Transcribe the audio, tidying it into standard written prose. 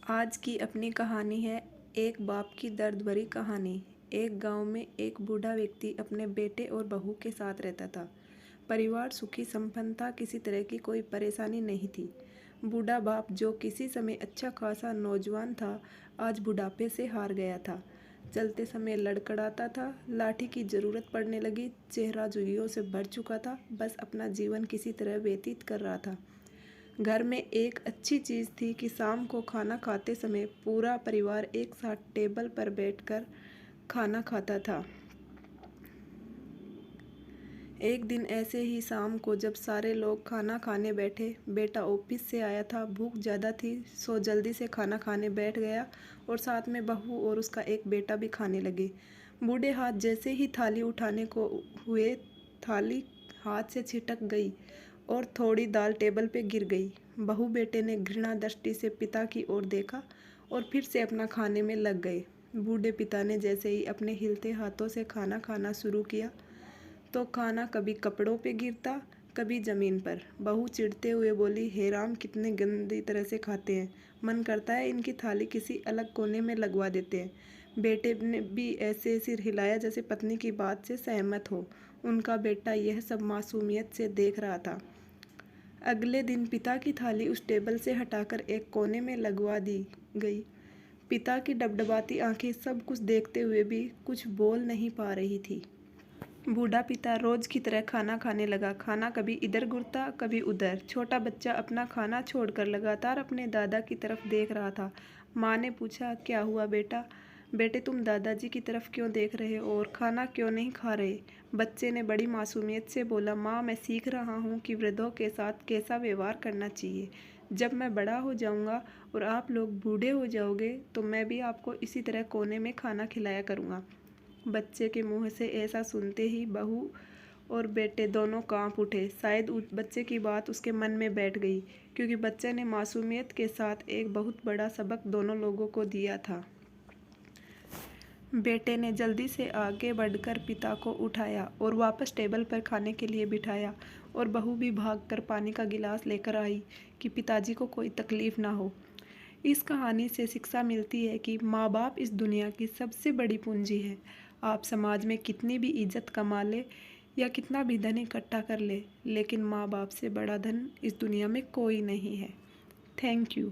आज की अपनी कहानी है एक बाप की दर्द भरी कहानी। एक गांव में एक बूढ़ा व्यक्ति अपने बेटे और बहू के साथ रहता था। परिवार सुखी संपन्न था, किसी तरह की कोई परेशानी नहीं थी। बूढ़ा बाप जो किसी समय अच्छा खासा नौजवान था, आज बुढ़ापे से हार गया था। चलते समय लड़खड़ाता था, लाठी की जरूरत पड़ने लगी, चेहरा झुर्रियों से भर चुका था, बस अपना जीवन किसी तरह व्यतीत कर रहा था। घर में एक अच्छी चीज़ थी कि शाम को खाना खाते समय पूरा परिवार एक साथ टेबल पर बैठकर खाना खाता था। एक दिन ऐसे ही शाम को जब सारे लोग खाना खाने बैठे, बेटा ऑफिस से आया था, भूख ज़्यादा थी, सो जल्दी से खाना खाने बैठ गया और साथ में बहू और उसका एक बेटा भी खाने लगे। बूढ़े हाथ जैसे ही थाली उठाने को हुए, थाली हाथ से छिटक गई और थोड़ी दाल टेबल पे गिर गई। बहू बेटे ने घृणा दृष्टि से पिता की ओर देखा और फिर से अपना खाने में लग गए। बूढ़े पिता ने जैसे ही अपने हिलते हाथों से खाना खाना शुरू किया तो खाना कभी कपड़ों पे गिरता, कभी जमीन पर। बहू चिढ़ते हुए बोली, हे राम, कितने गंदी तरह से खाते हैं, मन करता है इनकी थाली किसी अलग कोने में लगवा देते हैं। बेटे ने भी ऐसे सिर हिलाया जैसे पत्नी की बात से सहमत हो। उनका बेटा यह सब मासूमियत से देख रहा था। अगले दिन पिता की थाली उस टेबल से हटाकर एक कोने में लगवा दी गई। पिता की डबडबाती आंखें सब कुछ देखते हुए भी कुछ बोल नहीं पा रही थी। बूढ़ा पिता रोज की तरह खाना खाने लगा। खाना कभी इधर घुरता, कभी उधर। छोटा बच्चा अपना खाना छोड़कर लगातार अपने दादा की तरफ देख रहा था। माँ ने पूछा, क्या हुआ बेटा? बेटे, तुम दादाजी की तरफ क्यों देख रहे हो और खाना क्यों नहीं खा रहे? बच्चे ने बड़ी मासूमियत से बोला, माँ, मैं सीख रहा हूँ कि वृद्धों के साथ कैसा व्यवहार करना चाहिए। जब मैं बड़ा हो जाऊँगा और आप लोग बूढ़े हो जाओगे तो मैं भी आपको इसी तरह कोने में खाना खिलाया करूँगा। बच्चे के मुंह से ऐसा सुनते ही बहू और बेटे दोनों कांप उठे। शायद बच्चे की बात उसके मन में बैठ गई, क्योंकि बच्चे ने मासूमियत के साथ एक बहुत बड़ा सबक दोनों लोगों को दिया था। बेटे ने जल्दी से आगे बढ़कर पिता को उठाया और वापस टेबल पर खाने के लिए बिठाया, और बहू भी भागकर पानी का गिलास लेकर आई कि पिताजी को कोई तकलीफ ना हो। इस कहानी से शिक्षा मिलती है कि माँ बाप इस दुनिया की सबसे बड़ी पूंजी है। आप समाज में कितनी भी इज्जत कमा ले या कितना भी धन इकट्ठा कर ले, लेकिन माँ बाप से बड़ा धन इस दुनिया में कोई नहीं है। Thank you.